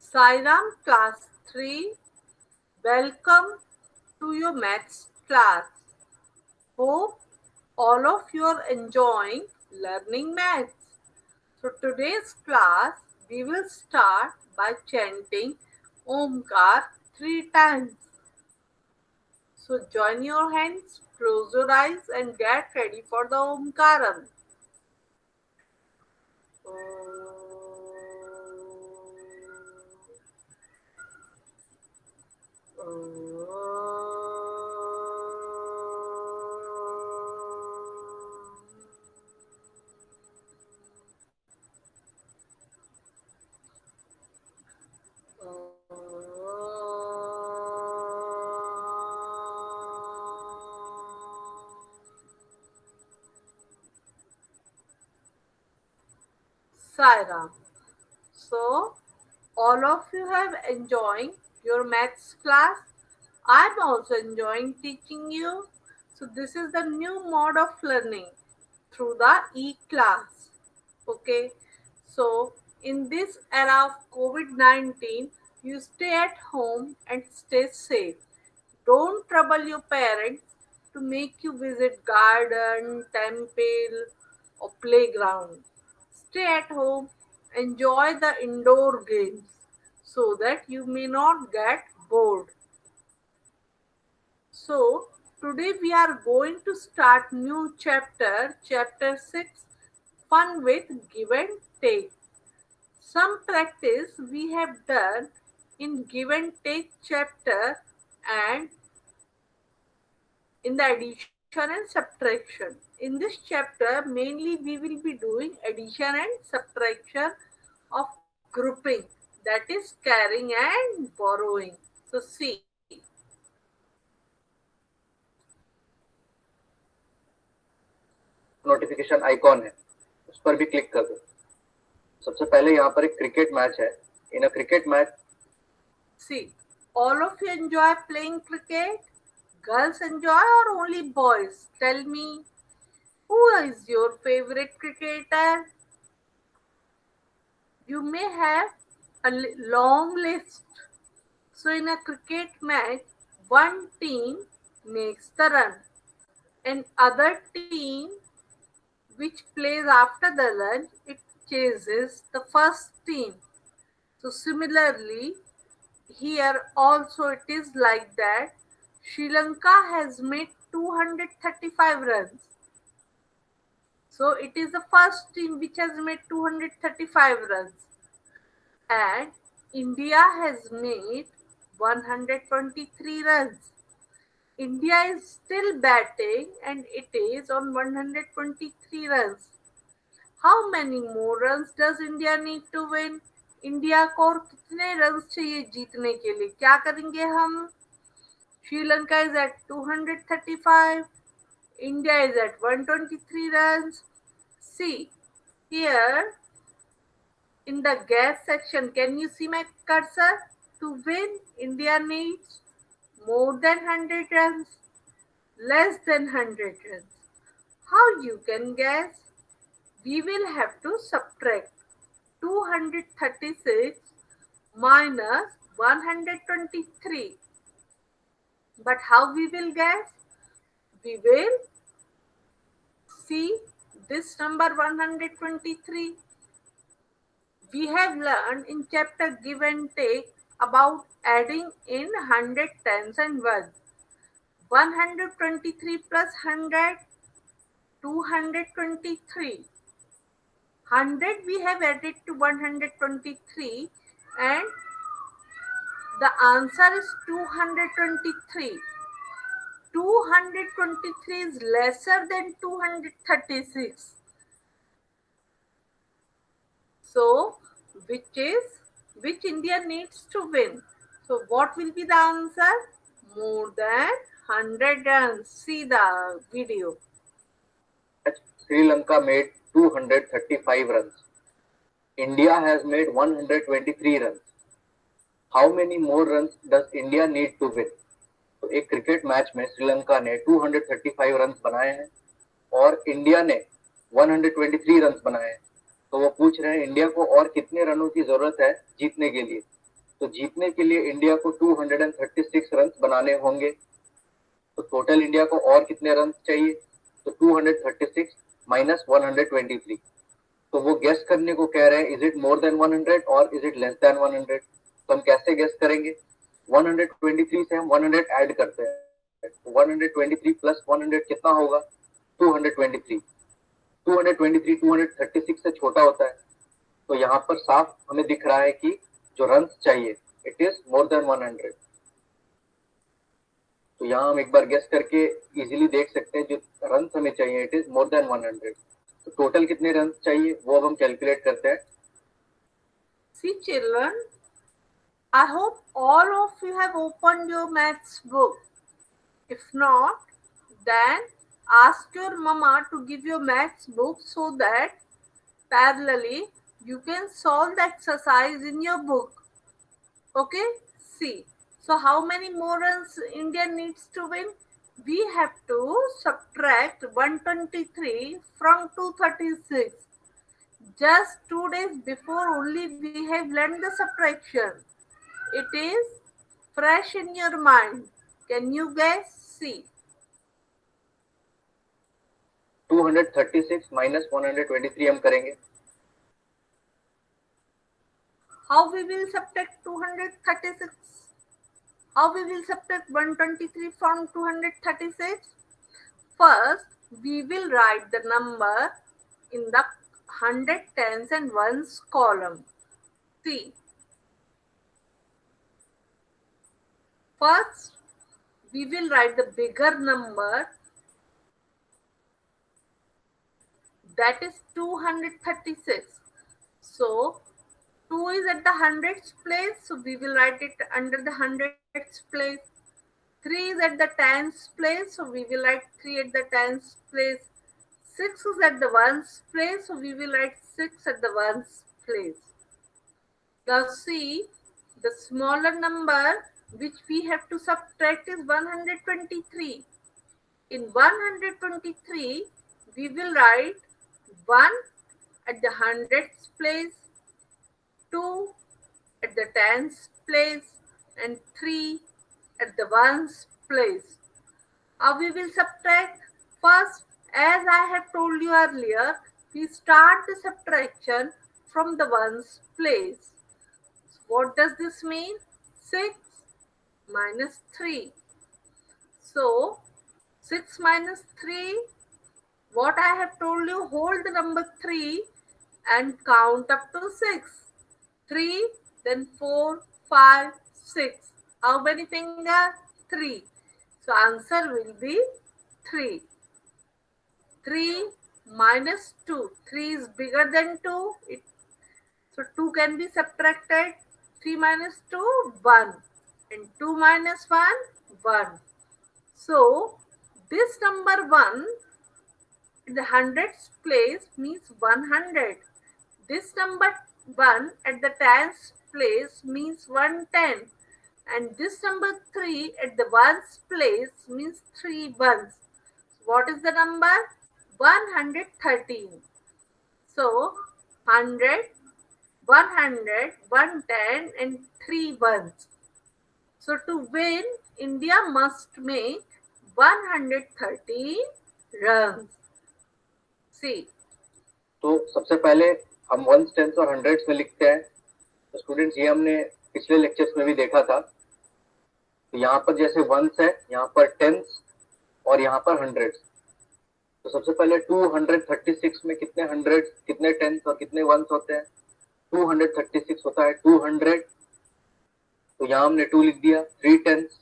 Sairam Class 3, welcome to your maths class. Hope all of you are enjoying learning maths. So today's class we will start by chanting Omkar 3 times. So join your hands, close your eyes and get ready for the Omkaram. Sairam. So, all of you have enjoying your maths class. I'm also enjoying teaching you. So, this is the new mode of learning through the e-class. Okay. So, in this era of COVID-19, you stay at home and stay safe. Don't trouble your parents to make you visit garden, temple or playground. Stay at home, enjoy the indoor games so that you may not get bored. So, today we are going to start new chapter 6, fun with give and take. Some practice we have done in give and take chapter and in the addition and subtraction. In this chapter, mainly we will be doing addition and subtraction of grouping, that is carrying and borrowing. So, see, notification icon है, उस पर भी click कर दो। सबसे पहले यहाँ पर एक क्रिकेट मैच है। In a cricket match see, all of you enjoy playing cricket? Girls enjoy or only boys? Tell me, who is your favorite cricketer? You may have a long list. So, in a cricket match, one team makes the run, and other team which plays after the lunch, it chases the first team. So similarly, here also it is like that. Sri Lanka has made 235 runs. So it is the first team which has made 235 runs. And India has made 123 runs. India is still batting and it is on 123 runs. How many more runs does India need to win? India को और कितने run चाहिए जीतने के लिए? क्या करेंगे हम? Sri Lanka is at 235, India is at 123 runs. See here in the guess section, can you see my cursor? To win, India needs more than 100 runs, less than 100 runs. How you can guess? We will have to subtract 236 minus 123. But how we will guess? We will see this number 123. We have learned in chapter give and take about adding in 100 tens and ones. 123 plus 100, 223. 100 we have added to 123 and the answer is 223. 223 is lesser than 236. So, which India needs to win? So, what will be the answer? More than 100 runs. See the video. Sri Lanka made 235 runs. India has made 123 runs. How many more runs does India need to win? तो एक cricket match में श्रीलंका ने 235 run बनाए हैं और India ने 123 run बनाए हैं। तो वो पूछ रहे हैं इंडिया को और कितने रनों की जरूरत है जीतने के लिए। तो जीतने के लिए इंडिया को 236 रन बनाने होंगे। तो टोटल इंडिया को और कितने रन चाहिए, तो 236 माइनस 123। तो वो गेस करने को कह रहे हैं इज इट मोर देन 100 और इज इट लेस देन 100। तो हम कैसे गेस करेंगे, 123 से हम 100 ऐड करते हैं, 123 प्लस 100 कितना होगा, 223। 223 236 से छोटा होता है। तो यहाँ पर साफ हमें दिख रहा है कि जो रन चाहिए इट इज मोर देन 100। तो यहाँ हम एक बार गेस करके इजीली देख सकते हैं जो रन हमें चाहिए इट इज मोर देन 100। तो टोटल कितने रन चाहिए वो अब हम कैलकुलेट करते हैं। See, children, I hope all of you have opened your maths book. If not, then ask your mama to give you maths book so that parallelly you can solve the exercise in your book. Okay? See. So how many more runs India needs to win? We have to subtract 123 from 236. Just 2 days before only we have learned the subtraction. It is fresh in your mind. Can you guess? See. 236 minus 123 हम करेंगे। How we will subtract 236? How we will subtract 123 from 236? First, we will write the number in the 100, tens and ones column. See. First, we will write the bigger number, that is 236. So 2 is at the hundreds place, so we will write it under the hundreds place. 3 is at the tens place, so we will write 3 at the tens place. 6 is at the ones place, so we will write 6 at the ones place. Now see, the smaller number which we have to subtract is 123. In 123, we will write 1 at the hundreds place, 2 at the tens place, and 3 at the ones place. How we will subtract? First, as I have told you earlier, we start the subtraction from the ones place. What does this mean? 6 minus 3. So, 6 minus 3, what I have told you, hold the number 3 and count up to 6. 3, then 4, 5, 6. How many fingers? 3. So answer will be 3. 3 minus 2. 3 is bigger than 2. So 2 can be subtracted. 3 minus 2, 1. And 2 minus 1, 1. So this number 1 in the hundreds place means 100. This number 1 at the tens place means 110. And this number 3 at the ones place means 3 ones. What is the number? 113. So 100, 100, 110 and 3 ones. So to win, India must make 113 runs. See. तो सबसे पहले हम once, tense और hundreds में लिखते हैं। तो students ये हमने पिछले लेक्चर्स में भी देखा था। तो यहाँ पर जैसे वंस है, यहाँ पर टेंस और यहाँ पर हंड्रेड्स। तो सबसे पहले 236 में कितने हंड्रेड्स, कितने टेंस और कितने वंस होते हैं? 236 होता है 200। तो यहाँ हमने 2 लिख दिया। 3 टेंस,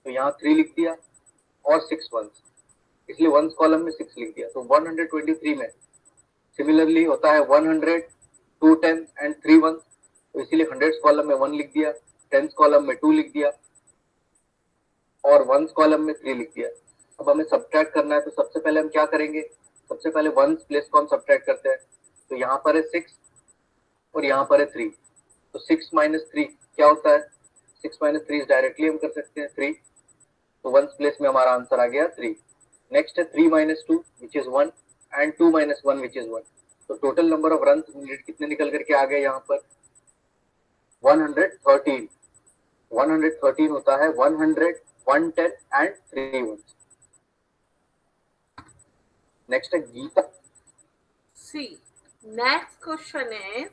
तो यहाँ 3 लिख दिया और 6 वंस, इसलिए वंस कॉलम में 6 लिख दिया। तो 123 में सिमिलरली होता है 100, 2 टेंस एंड 3 वंस। तो इसीलिए हंड्रेड्स कॉलम में 1 लिख दिया, टेंस कॉलम में 2 लिख दिया और वंस कॉलम में 3 लिख दिया। अब हमें सब्ट्रैक्ट करना है। तो सबसे पहले हम क्या करेंगे, सबसे पहले वंस प्लेस को हम सब्ट्रैक्ट करते हैं। तो यहाँ पर है 6 और यहाँ पर है 3। तो 6 माइनस 3 क्या होता है? 6 माइनस 3 डायरेक्टली हम कर सकते हैं 3। तो वंस प्लेस में हमारा आंसर आ गया 3। नेक्स्ट है 3 minus 2 which is 1 and 2 minus 1 which is 1। तो total number of run needed कितने निकल करके आ गए यहाँ पर 113. 113 होता है 100, 110 एंड 3 ones. नेक्स्ट है Gita. See, next question is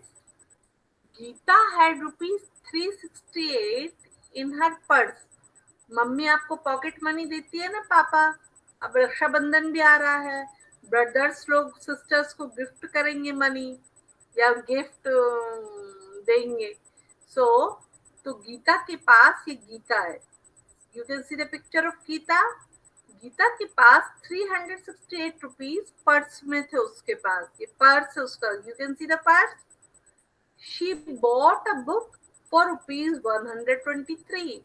Geeta had rupees 368 in her purse. Mummy आपको पॉकेट मनी देती है ना पापा. अब रक्षाबंधन भी आ रहा है, ब्रदर्स लोग सिस्टर्स को गिफ्ट करेंगे मनी या गिफ्ट देंगे. सो तो गीता के पास ये गीता है. You can see the picture of Gita. Gita के पास 368 रुपीज पर्स में थे उसके पास. ये पर्स है उसका. You can see the purse. She bought a book for rupees 123.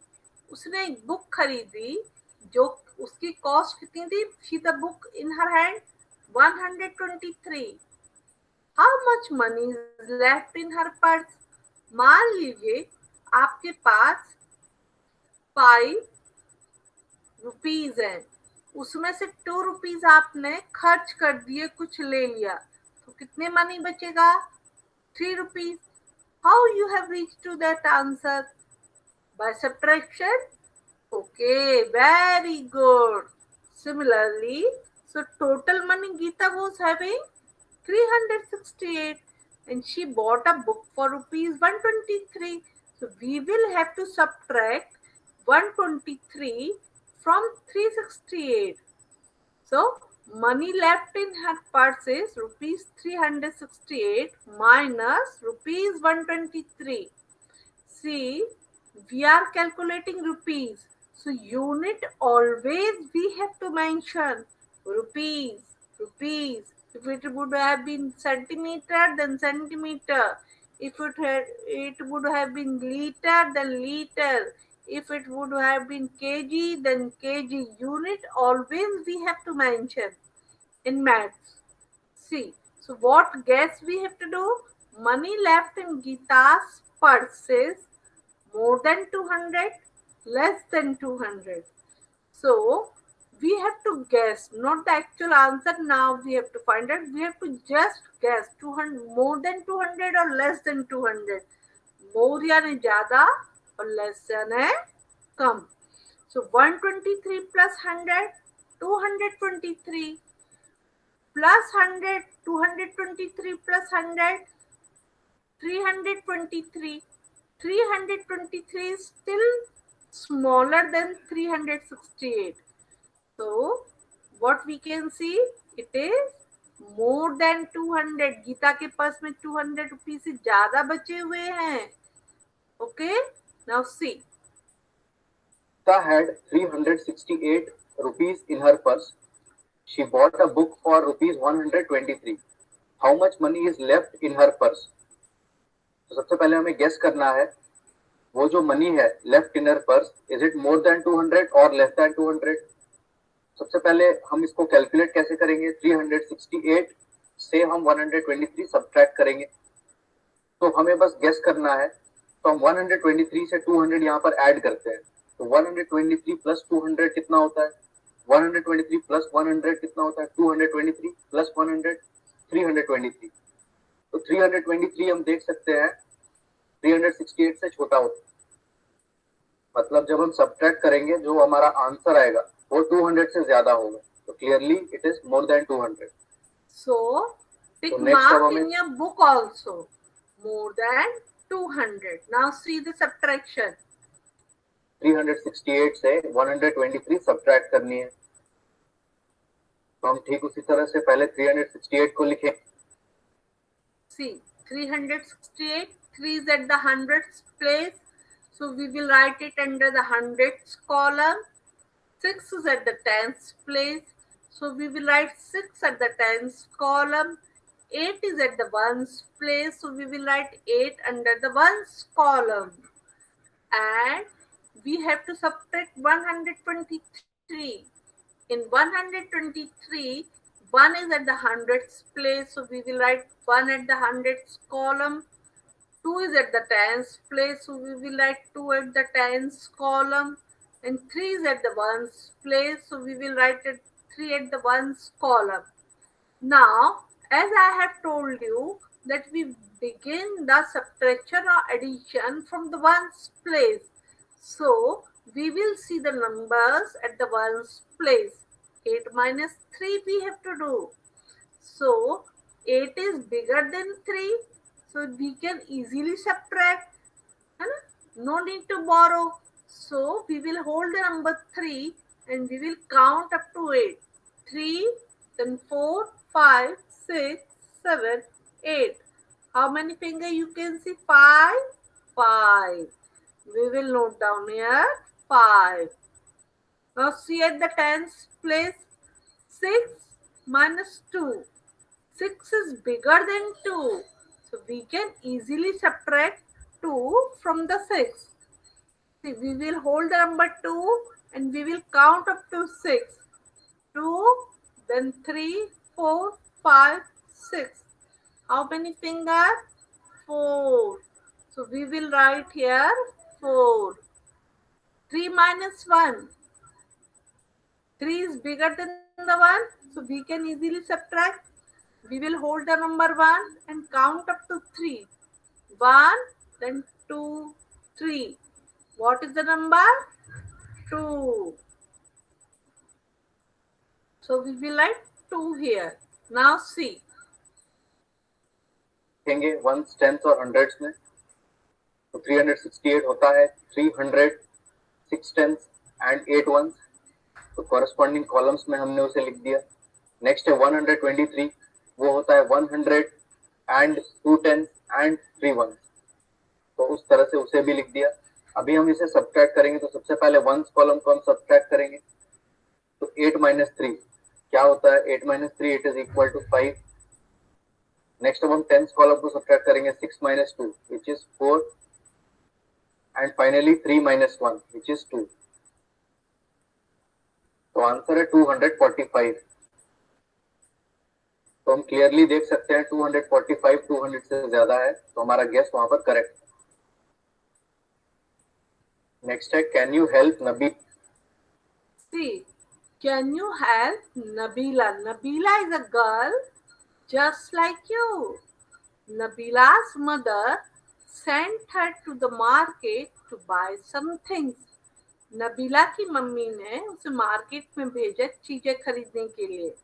उसने एक बुक खरीदी जो उसकी कॉस्ट कितनी थी. She the book in her hand 123. How much money is left in her purse? मान लीजिए आपके पास 5 रुपीज है, उसमें से 2 रुपीज आपने खर्च कर दिए, कुछ ले लिया, तो कितने मनी बचेगा. 3 rupees. How you have reached to that answer? By subtraction? Okay, very good. Similarly, so total money Geeta was having 368 and she bought a book for rupees 123. So we will have to subtract 123 from 368. So money left in her purse is rupees 368 minus rupees 123. See, we are calculating rupees. So unit always we have to mention rupees, rupees. If it would have been centimeter, then centimeter. If it would have been liter, then liter. If it would have been kg, then kg. Unit always we have to mention in maths. See, so what guess we have to do? Money left in Geeta's purse is more than 200, less than 200. So we have to guess, not the actual answer. Now we have to find out. We have to just guess 200, more than 200 or less than 200. More यानी ज़्यादा और less यानी कम. So 123 plus 100, 223 plus 100, 223 plus 100, 323. 323 is still smaller than 368. So what we can see, it is more than 200. Gita के पास में 200 rupees से ज्यादा बचे हुए हैं. Okay, now see. Gita had 368 rupees in her purse. She bought a book for rupees 123. How much money is left in her purse? तो सबसे पहले हमें गेस करना है वो जो मनी है left in her purse, is it more than 200 और लेस देन 200. सबसे पहले हम इसको कैलकुलेट कैसे करेंगे. 368 से हम 123 सब्ट्रैक्ट करेंगे. तो हमें बस गेस करना है. तो हम 123 से 200 यहाँ पर ऐड करते हैं. तो 123 प्लस 200 कितना होता है. 123 प्लस 100 कितना होता है. 223 प्लस 100 323. तो 323 हम देख सकते हैं 368 से छोटा होता है. मतलब जब हम सब्ट्रैक्ट करेंगे जो हमारा आंसर आएगा वो 200 से ज्यादा होगा. तो clearly it is more than 200. So tick So next mark अब in हमें your book also. More than 200. Now see the subtraction. 368 से 123 सब्ट्रैक्ट करनी है. तो हम ठीक उसी तरह से पहले 368 को लिखें. See, 368, 3 is at the hundredths place. So we will write it under the hundredths column. 6 is at the tenths place. So we will write 6 at the tens column. 8 is at the ones place. So we will write 8 under the ones column. And we have to subtract 123. In 123, 1 is at the hundredths place. So we will write 1 at the hundredths column. 2 is at the tens place. So we will write 2 at the tens column. And 3 is at the ones place. So we will write 3 at the ones column. Now as I have told you that we begin the subtraction or addition from the ones place. So we will see the numbers at the ones place. 8 minus 3 we have to do. So 8 is bigger than 3. So we can easily subtract. No need to borrow. So we will hold the number 3 and we will count up to 8. 3, then 4, 5, 6, 7, 8. How many fingers you can see? 5. 5. We will note down here 5. Now see at the tens place. 6 minus 2. 6 is bigger than 2. So we can easily subtract 2 from the 6. See, we will hold the number 2 and we will count up to 6. 2, then 3, 4, 5, 6. How many fingers? 4. So we will write here 4. 3 minus 1. 3 is bigger than the 1. So we can easily subtract. We will hold the number 1 and count up to 3. 1, then 2, 3. What is the number? 2. So we will write 2 here. Now see. देखेंगे ones tens और hundreds में तो 368 होता है 300 6 tense and 8 once तो corresponding columns में हमने उसे लिख दिया. नेक्स्ट है 123 वो होता है 100 एंड 2 टेंस एंड 3 वंस तो उस तरह से उसे भी लिख दिया. अभी हम इसे सब्ट्रैक्ट करेंगे तो सबसे पहले वंस कॉलम को हम सब्ट्रैक्ट करेंगे तो 8 माइनस 3 क्या होता है 8 minus 3 it is equal to 5. Next अब हम टेंस कॉलम को सब्ट्रैक्ट करेंगे 6 minus 2 which is 4 and finally 3 minus 1 which is 2. तो आंसर है 245. तो हम क्लियरली देख सकते हैं 245 200 से ज्यादा है तो हमारा गेस वहां पर करेक्ट. नेक्स्ट है can you help Nabi. See, can you help Nabila? Nabila is a girl just like you. Nabila's mother sent her to the market to buy some things. Nabila की मम्मी ने उसे market में भेजा चीजें खरीदने के लिए.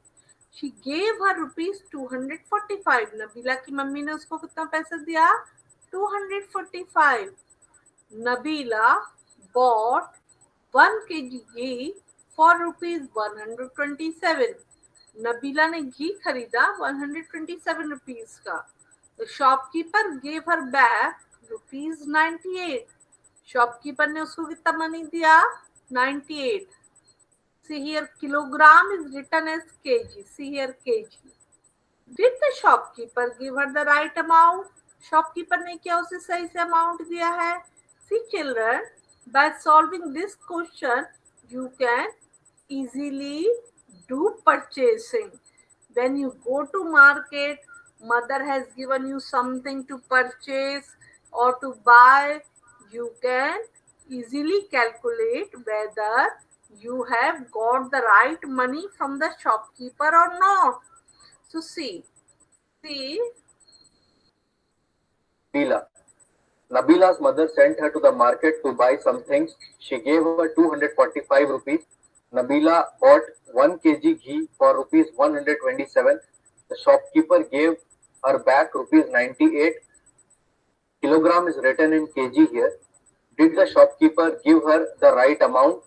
She gave her rupees 245. Nabila की मम्मी ने उसको कितना पैसा दिया? 245. Nabila bought 1 kg ghee for rupees 127. Nabila ने घी खरीदा 127 रुपीज का. The shopkeeper gave her back rupees 98. Shopkeeper ने उसको कितना मनी दिया? 98. See here, kilogram is written as kg. See here, kg. Did the shopkeeper give her the right amount? Shopkeeper ने क्या उसे सही से अमाउंट दिया है? See children, by solving this question, you can easily do purchasing. When you go to market, mother has given you something to purchase or to buy, you can easily calculate whether you have got the right money from the shopkeeper or not. So see. Nabila's mother sent her to the market to buy some things. She gave her 245 rupees. Nabila bought 1 kg ghee for rupees 127. The shopkeeper gave her back rupees 98. Kilogram is written in kg here. Did the shopkeeper give her the right amount?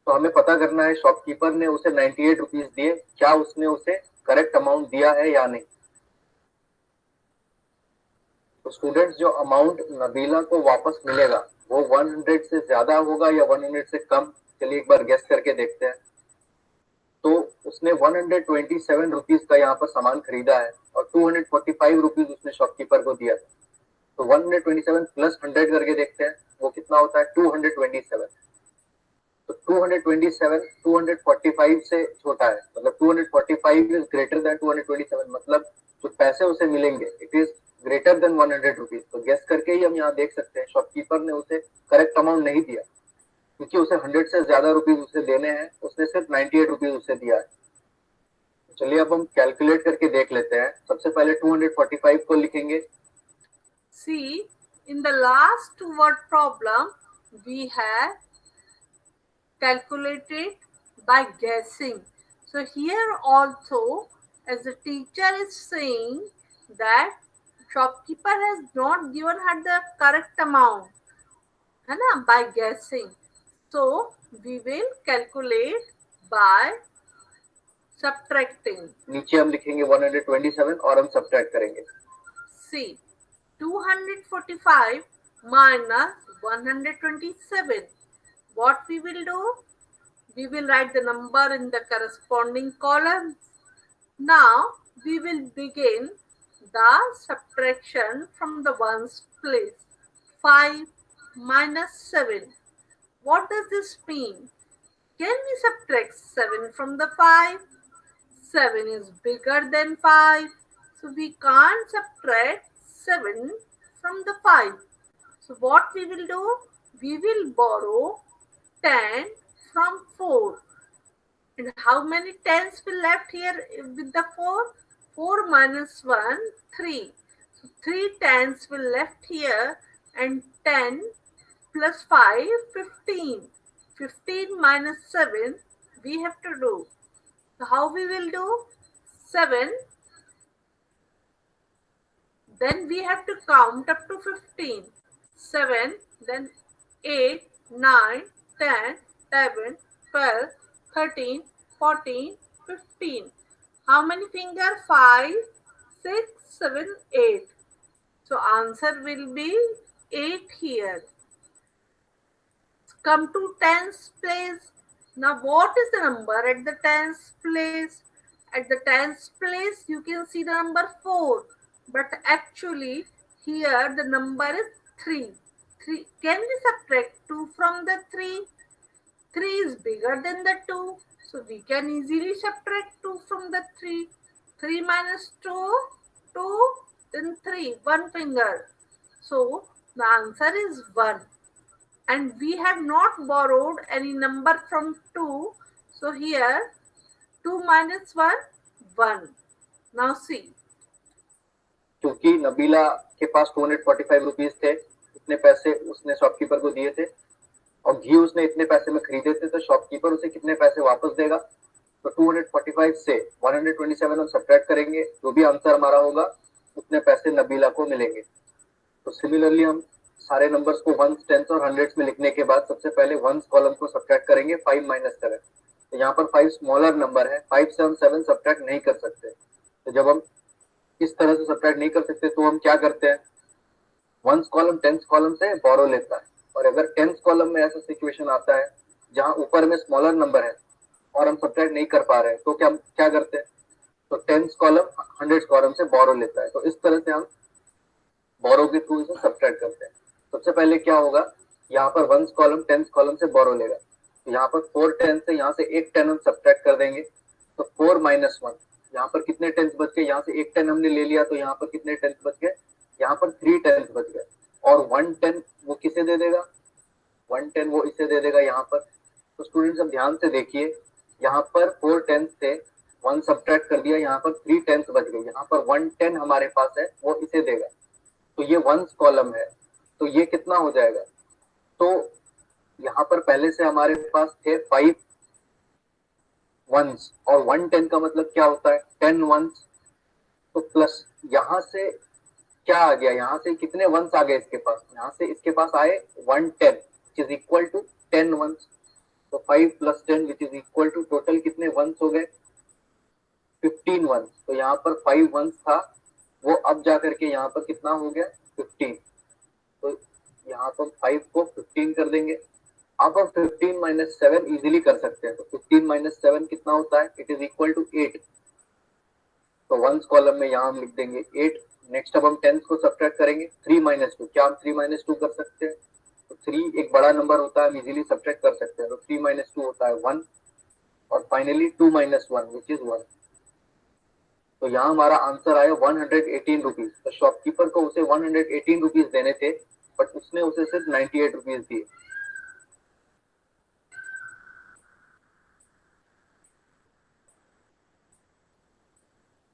तो हमें पता करना है shopkeeper ने उसे 98 rupees दिए, क्या उसने उसे करेक्ट अमाउंट दिया है या नहीं. तो स्टूडेंट्स जो अमाउंट नबीला को वापस मिलेगा वो 100 से ज्यादा होगा या 100 से कम, चलिए एक बार गेस करके देखते हैं. तो उसने 127 रुपीज का यहाँ पर सामान खरीदा है और 245 रुपीज उसने शॉपकीपर को दिया. तो 127 प्लस 100 करके देखते हैं वो कितना होता है 227. तो 227 245 से छोटा है, मतलब 245 इज ग्रेटर देन 227, मतलब जो पैसे उसे मिलेंगे it is greater than 100 rupees. तो गेस करके ही हम यहाँ देख सकते हैं शॉपकीपर ने उसे करेक्ट अमाउंट नहीं दिया क्योंकि उसे 100 से ज्यादा रुपीज उसे देने हैं, उसने सिर्फ 98 रुपीज उसे दिया है. चलिए अब हम कैलकुलेट करके देख लेते हैं। सबसे पहले 245 को लिखेंगे। See, in the last word problem, we have calculated by guessing. So here also, as the teacher is saying that shopkeeper has not given her the correct amount, है ना, by guessing. So we will calculate by subtracting. नीचे हम लिखेंगे 127 और हम subtract करेंगे। See, 245 minus 127. What we will do? We will write the number in the corresponding column. Now we will begin the subtraction from the ones place. 5 minus 7. What does this mean? Can we subtract 7 from the 5? 7 is bigger than 5. So we can't subtract 7 from the 5. So what we will do? We will borrow 10 from 4. And how many tens will left here with the 4? 4 minus 1, 3. So 3 tens will left here, and 10 plus 5, 15. 15 minus 7 we have to do. So how we will do? 7. Then we have to count up to 15. 7, then 8, 9, 10, 11, 12, 13, 14, 15. How many fingers? 5, 6, 7, 8. So answer will be 8 here. Come to tens place. Now what is the number at the tens place? At the tens place you can see the number 4. But actually here the number is 3. 3. Can we subtract 2 from the 3? 3 is bigger than the 2. So we can easily subtract 2 from the 3. 3 minus 2, 2, then 3, 1 finger. So the answer is 1. And we have not borrowed any number from 2. So here 2 minus 1, 1. Now see. क्योंकि नबीला के पास 245 rupees थे, इतने पैसे उसने shopkeeper को दिए थे और घी उसने इतने पैसे में खरीदे थे, तो शॉपकीपर उसे कितने पैसे वापस देगा? तो 245 से 127 हम सब्ट्रैक्ट करेंगे, जो भी आंसर हमारा होगा उतने पैसे नबीला को मिलेंगे। तो सिमिलरली हम सारे नंबर्स को वंस, टेंस और हंड्रेड्स में लिखने के बाद सबसे पहले वंस कॉलम को सब्ट्रैक्ट करेंगे 5 माइनस 7। तो यहाँ पर 5 स्मॉलर नंबर है, 5 से हम 7 सब्ट्रैक्ट नहीं कर सकते। तो जब हम इस तरह से सब्ट्रैक्ट नहीं कर सकते तो हम क्या करते हैं? वंस कॉलम टेंस कॉलम से बोरो लेता है, और अगर टेंस कॉलम में ऐसा सिचुएशन आता है जहां ऊपर में स्मॉलर नंबर है और हम सब्ट्रैक्ट नहीं कर पा रहे हैं, तो क्या करते हैं? तो टेंस कॉलम हंड्रेड्स कॉलम से बोरो लेता है। तो इस तरह से हम बोरो के थ्रू इसे सब्ट्रैक्ट करते हैं। सबसे पहले क्या होगा, यहाँ पर वंस कॉलम टेंस कॉलम से बोरो लेगा, तो यहाँ पर 4 टेंस है, यहाँ से एक 10 हम सब्ट्रैक्ट कर देंगे। तो 4 माइनस 1, यहाँ पर कितने टेंस बच गए? यहाँ से एक 10 हमने ले लिया, तो यहाँ पर कितने टेंस बच गए? यहाँ पर 3 टेंस बच गए। और 1 10 वो किसे दे देगा? 1 10 वो इसे दे देगा यहाँ पर। तो स्टूडेंट्स अब ध्यान से देखिए, यहाँ पर 4 टेंस से 1 सब्ट्रैक्ट कर दिया, यहाँ पर 3 टेंस बच गए, यहाँ पर 1 10 हमारे पास है, वो इसे देगा। तो ये वंस कॉलम है, तो ये कितना हो जाएगा? तो यहाँ पर पहले से हमारे पास थे 5 वंस और 1 10 का मतलब क्या होता है? 10 वंस। तो प्लस यहाँ से क्या आ गया? यहाँ से कितने वंस आ गए इसके पास? यहाँ से इसके पास आए 1 10 which is equal to 10 ones. तो 5 plus 10 which is equal to total कितने वंस हो गए? 15 वंस। तो यहाँ पर 5 वंस था, वो अब जाकर के यहाँ पर कितना हो गया? 15। तो यहाँ पर 5 को 15 कर देंगे। अब हम 15 माइनस 7 इजिली कर सकते हैं। तो 15 माइनस 7 कितना होता है? It is equal to 8। तो वंस कॉलम में यहाँ हम लिख देंगे 8। नेक्स्ट अब हम टेंस को सब्ट्रैक्ट करेंगे। 3 माइनस 2, क्या हम 3 माइनस 2 कर सकते हैं? तो 3 एक बड़ा नंबर होता है, हम इजिली सब्ट्रैक्ट कर सकते हैं। तो 3 माइनस 2 होता है 1, और फाइनली 2 माइनस 1 विच इज 1। तो यहाँ हमारा आंसर आया 118 रुपीज। तो शॉपकीपर को उसे 118 रुपीज देने थे, बट उसने उसे सिर्फ 98 रुपीज दिए।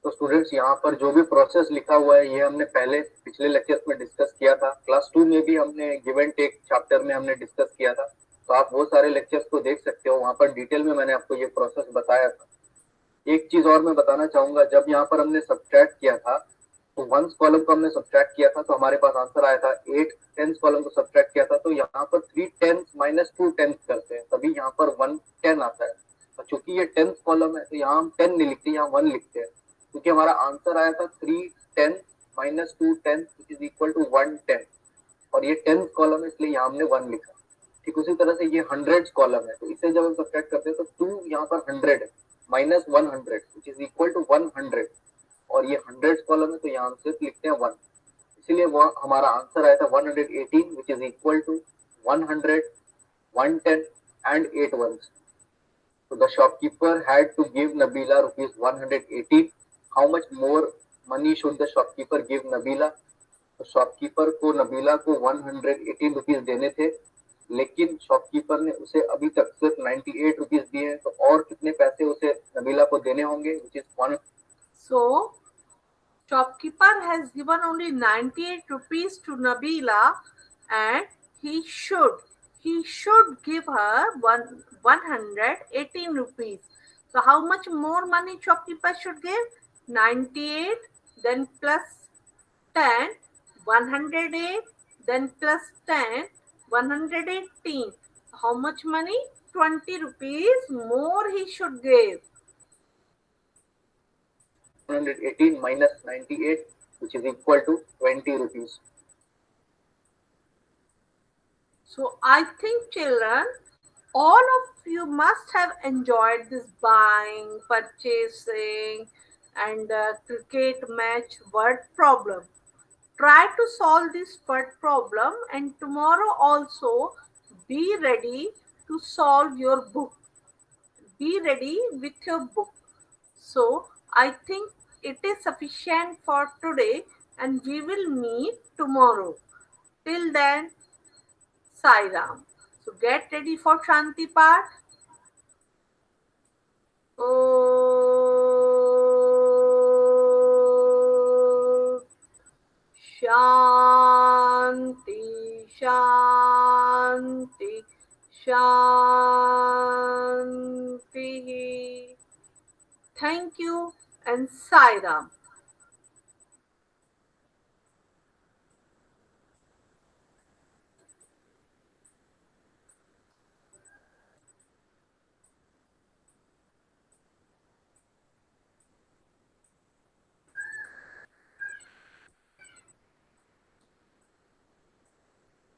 तो स्टूडेंट्स यहाँ पर जो भी प्रोसेस लिखा हुआ है ये हमने पहले पिछले लेक्चर्स में डिस्कस किया था, क्लास 2 में भी हमने गिव एंड टेक चैप्टर में हमने डिस्कस किया था, तो आप वो सारे लेक्चर्स को देख सकते हो, वहाँ पर डिटेल में मैंने आपको ये प्रोसेस बताया था। एक चीज और मैं बताना चाहूंगा, जब यहाँ पर हमने सब्ट्रैक्ट किया था तो वंस कॉलम को हमने सब्ट्रैक्ट किया था तो हमारे पास आंसर आया था 8 टेंस कॉलम को सब्ट्रैक्ट किया था तो यहाँ पर 3 टेंस माइनस 2 टेंस करते हैं तभी यहाँ पर 1 10 आता है। और चूंकि ये टेंस कॉलम है तो यहाँ हम 10 नहीं लिखते, यहाँ 1 लिखते हैं, क्योंकि हमारा आंसर आया था 3 tens minus 2 tens which is equal to 1 10 और ये टेंस कॉलम है इसलिए यहाँ हमने 1 लिखा। ठीक उसी तरह से ये हंड्रेड्स कॉलम है तो इसे जब हम सब्ट्रैक्ट करते हैं तो 2 यहाँ पर 100 है minus 100 which is equal to 100 और ये हंड्रेड्स कॉलम है तो यहाँ हम सिर्फ लिखते हैं 1, इसलिए वो हमारा आंसर आया था 118 which is equal to 100 110 and 8 ones. So the shopkeeper had to give Nabila rupees 118. How much more money should the shopkeeper give Nabila? तो शॉपकीपर को नबीला को 118 रुपीज देने थे, लेकिन शॉपकीपर ने उसे अभी तक सिर्फ 98 रुपीज दिए हैं, तो और कितने पैसे उसे नबीला को देने होंगे, which is 1. So shopkeeper has given only 98 rupees to Nabila and he should give her 118 rupees. So how much more money shopkeeper should give? 98 then plus 10, 108 then plus 10, 118. How much money? 20 rupees more he should give. 118 minus 98 which is equal to 20 rupees. So I think children, all of you must have enjoyed this buying, purchasing and cricket match word problem. Try to solve this word problem and tomorrow also be ready to solve your book. Be ready with your book. So I think it is sufficient for today and we will meet tomorrow. Till then, Sai Ram. So get ready for Shanti part. Oh, Shanti, Shanti, Shanti. Thank you and Sai Ram.